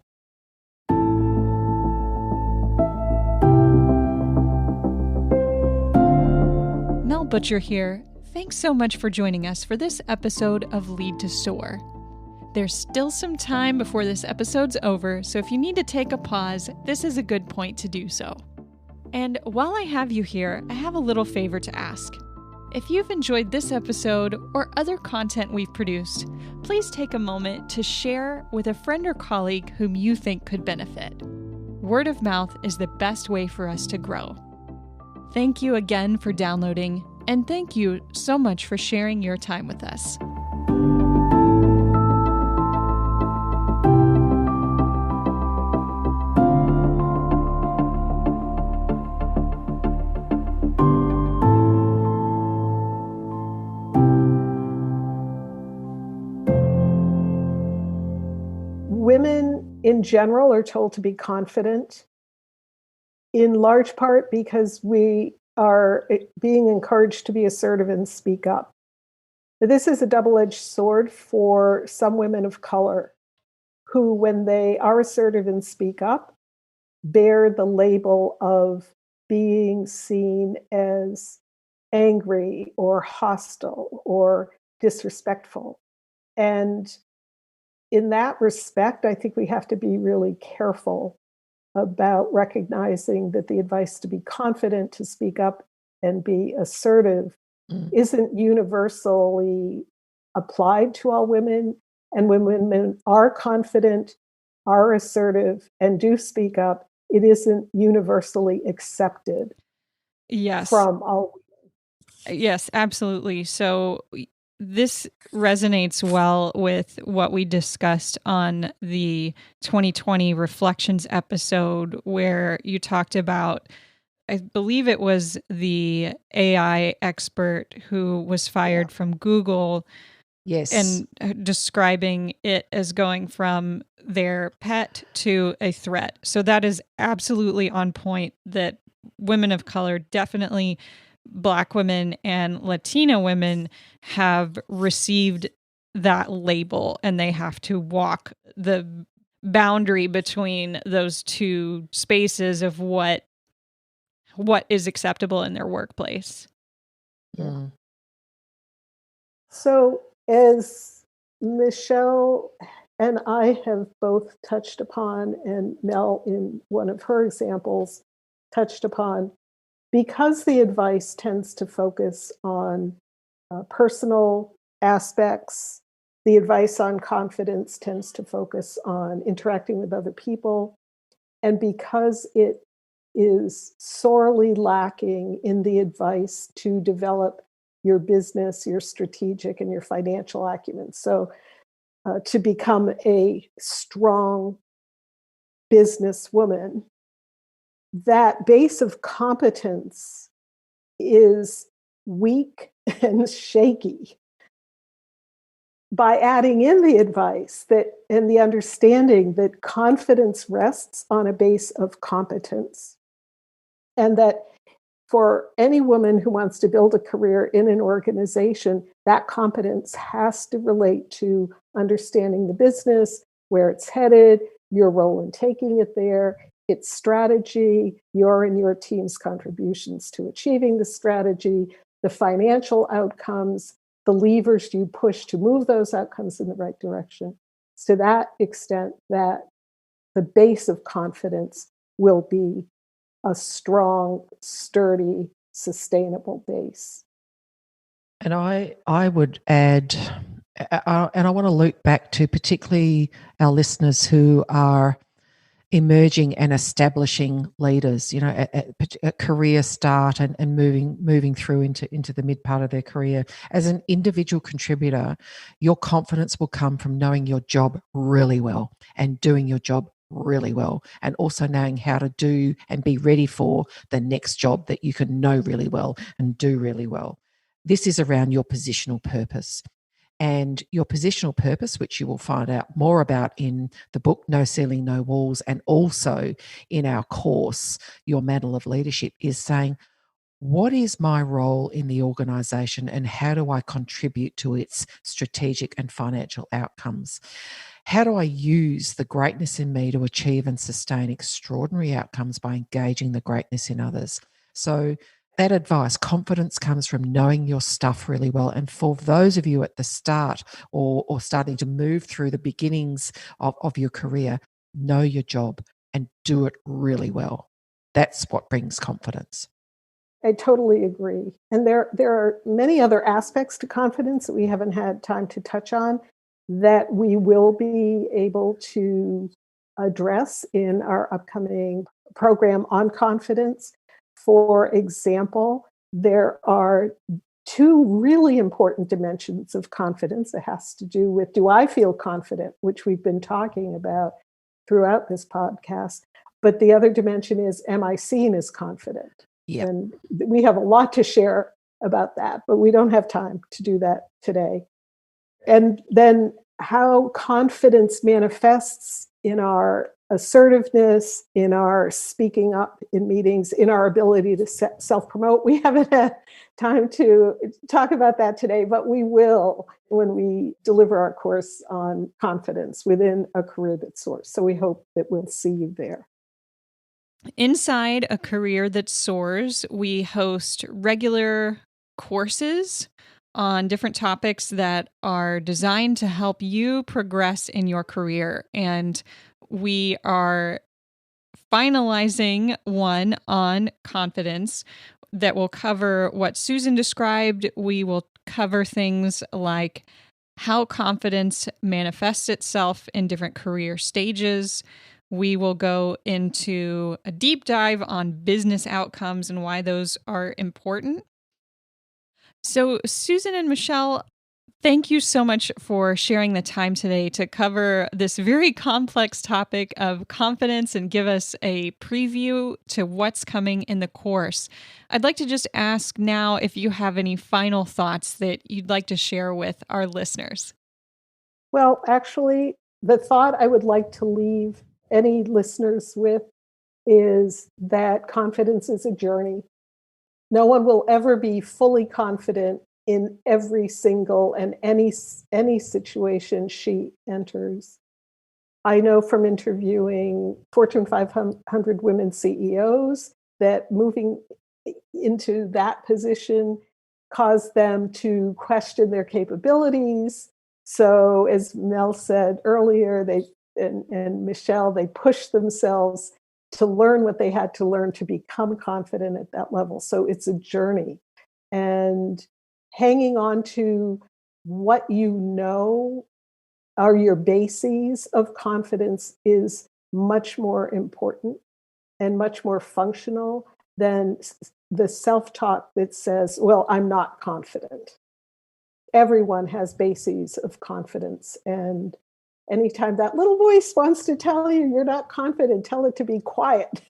Mel Butcher here. Thanks so much for joining us for this episode of Lead to Soar. There's still some time before this episode's over, so if you need to take a pause, this is a good point to do so. And while I have you here, I have a little favor to ask. If you've enjoyed this episode or other content we've produced, please take a moment to share with a friend or colleague whom you think could benefit. Word of mouth is the best way for us to grow. Thank you again for downloading, and thank you so much for sharing your time with us. Women in general are told to be confident, in large part because we are being encouraged to be assertive and speak up. This is a double-edged sword for some women of color who, when they are assertive and speak up, bear the label of being seen as angry or hostile or disrespectful. And in that respect, I think we have to be really careful about recognizing that the advice to be confident, to speak up, and be assertive isn't universally applied to all women. And when women are confident, are assertive, and do speak up, it isn't universally accepted from all women. Yes, absolutely. So this resonates well with what we discussed on the 2020 Reflections episode, where you talked about, I believe it was the AI expert who was fired from Google. Yes. And describing it as going from their pet to a threat. So that is absolutely on point, that women of color, definitely Black women and Latina women, have received that label, and they have to walk the boundary between those two spaces of what is acceptable in their workplace. Mm. So, as Michelle and I have both touched upon, and Mel in one of her examples touched upon, because the advice tends to focus on personal aspects The advice on confidence tends to focus on interacting with other people. And because it is sorely lacking in the advice to develop your business, your strategic, and your financial acumen. So to become a strong businesswoman, that base of competence is weak and shaky. By adding in the advice that and the understanding that confidence rests on a base of competence, and that for any woman who wants to build a career in an organization, that competence has to relate to understanding the business, where it's headed, your role in taking it there, its strategy, your and your team's contributions to achieving the strategy, the financial outcomes, the levers you push to move those outcomes in the right direction. To that extent, that the base of confidence will be a strong, sturdy, sustainable base. And I would add, and I want to loop back to particularly our listeners who are emerging and establishing leaders, at career start and moving through into the mid part of their career. As an individual contributor, your confidence will come from knowing your job really well and doing your job really well, and also knowing how to do and be ready for the next job that you can know really well and do really well. This is around your positional purpose. And your positional purpose, which you will find out more about in the book, No Ceiling, No Walls, and also in our course, Your Mantle of Leadership, is saying, what is my role in the organisation and how do I contribute to its strategic and financial outcomes? How do I use the greatness in me to achieve and sustain extraordinary outcomes by engaging the greatness in others? So that advice, confidence comes from knowing your stuff really well. And for those of you at the start or starting to move through the beginnings of your career, know your job and do it really well. That's what brings confidence. I totally agree. And there are many other aspects to confidence that we haven't had time to touch on that we will be able to address in our upcoming program on confidence. For example, there are two really important dimensions of confidence that has to do with, do I feel confident, which we've been talking about throughout this podcast. But the other dimension is, am I seen as confident? Yeah. And we have a lot to share about that, but we don't have time to do that today. And then how confidence manifests in our assertiveness, in our speaking up in meetings, in our ability to self-promote. We haven't had time to talk about that today, but we will when we deliver our course on confidence within a career that soars. So we hope that we'll see you there. Inside A Career That Soars, we host regular courses on different topics that are designed to help you progress in your career. And we are finalizing one on confidence that will cover what Susan described. We will cover things like how confidence manifests itself in different career stages. We will go into a deep dive on business outcomes and why those are important. So, Susan and Michelle, thank you so much for sharing the time today to cover this very complex topic of confidence and give us a preview to what's coming in the course. I'd like to just ask now if you have any final thoughts that you'd like to share with our listeners. Well, actually, the thought I would like to leave any listeners with is that confidence is a journey. No one will ever be fully confident in every single and any situation she enters. I know from interviewing Fortune 500 women CEOs that moving into that position caused them to question their capabilities. So as Mel said earlier, and Michelle, they pushed themselves to learn what they had to learn to become confident at that level. So it's a journey. And hanging on to what you know are your bases of confidence is much more important and much more functional than the self-talk that says, well, I'm not confident. Everyone has bases of confidence. And anytime that little voice wants to tell you you're not confident, tell it to be quiet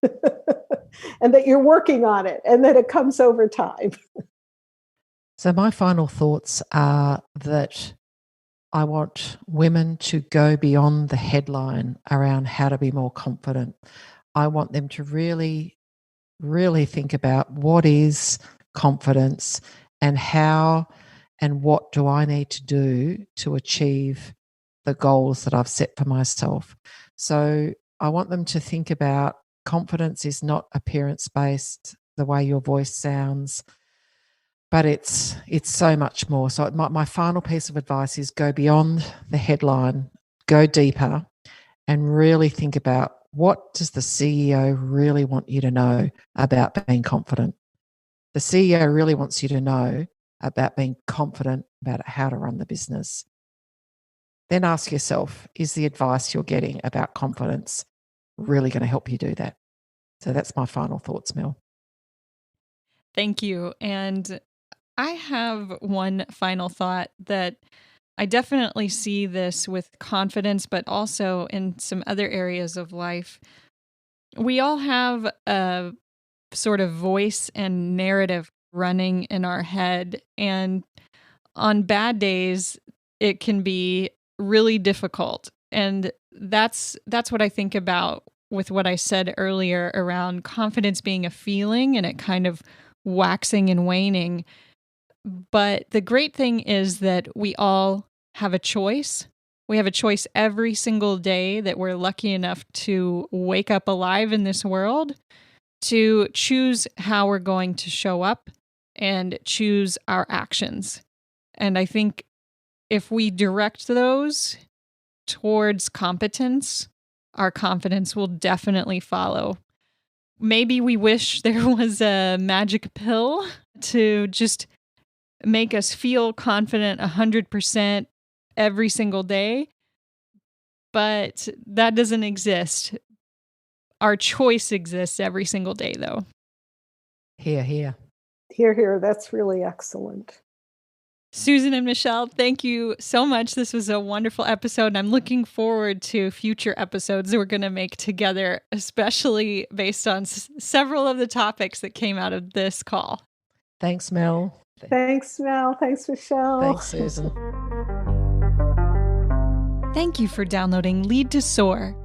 and that you're working on it and that it comes over time. So my final thoughts are that I want women to go beyond the headline around how to be more confident. I want them to really, really think about what is confidence and how and what do I need to do to achieve the goals that I've set for myself. So I want them to think about confidence is not appearance-based, the way your voice sounds, but it's so much more. So my final piece of advice is go beyond the headline, go deeper, and really think about what does the CEO really want you to know about being confident. The CEO really wants you to know about being confident about how to run the business. Then ask yourself, is the advice you're getting about confidence really going to help you do that? So that's my final thoughts, Mel. Thank you. And I have one final thought that I definitely see this with confidence, but also in some other areas of life. We all have a sort of voice and narrative running in our head. And on bad days, it can be really difficult. And that's what I think about with what I said earlier around confidence being a feeling and it kind of waxing and waning. But the great thing is that we all have a choice. We have a choice every single day that we're lucky enough to wake up alive in this world to choose how we're going to show up and choose our actions. And I think if we direct those towards competence, our confidence will definitely follow. Maybe we wish there was a magic pill to just make us feel confident 100% every single day, but that doesn't exist. Our choice exists every single day, though. Hear, hear. Hear, hear. That's really excellent. Susan and Michelle, thank you so much. This was a wonderful episode, and I'm looking forward to future episodes that we're going to make together, especially based on several of the topics that came out of this call. Thanks, Mel. Thanks, Mel. Thanks, Michelle. Thanks, Susan. Thank you for downloading Lead to Soar.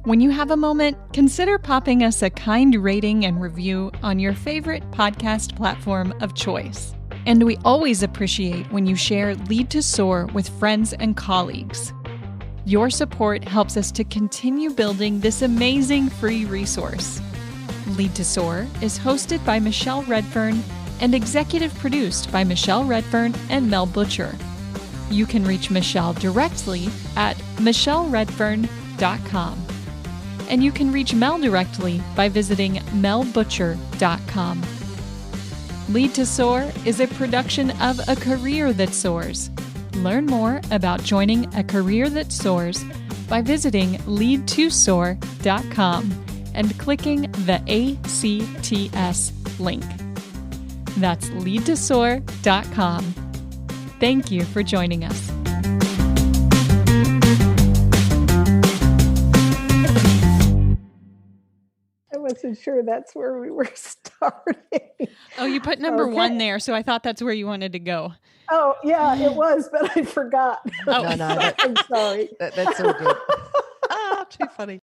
When you have a moment, consider popping us a kind rating and review on your favorite podcast platform of choice. And we always appreciate when you share Lead to Soar with friends and colleagues. Your support helps us to continue building this amazing free resource. Lead to Soar is hosted by Michelle Redfern and executive produced by Michelle Redfern and Mel Butcher. You can reach Michelle directly at michelleredfern.com. And you can reach Mel directly by visiting melbutcher.com. Lead to Soar is a production of A Career That Soars. Learn more about joining A Career That Soars by visiting lead2soar.com and clicking the ACTS link. That's lead2soar.com. Thank you for joining us. I wasn't sure that's where we were starting. Oh, you put number one there, so I thought that's where you wanted to go. Oh, yeah, it was, but I forgot. No, I'm sorry. That's all good. Too funny.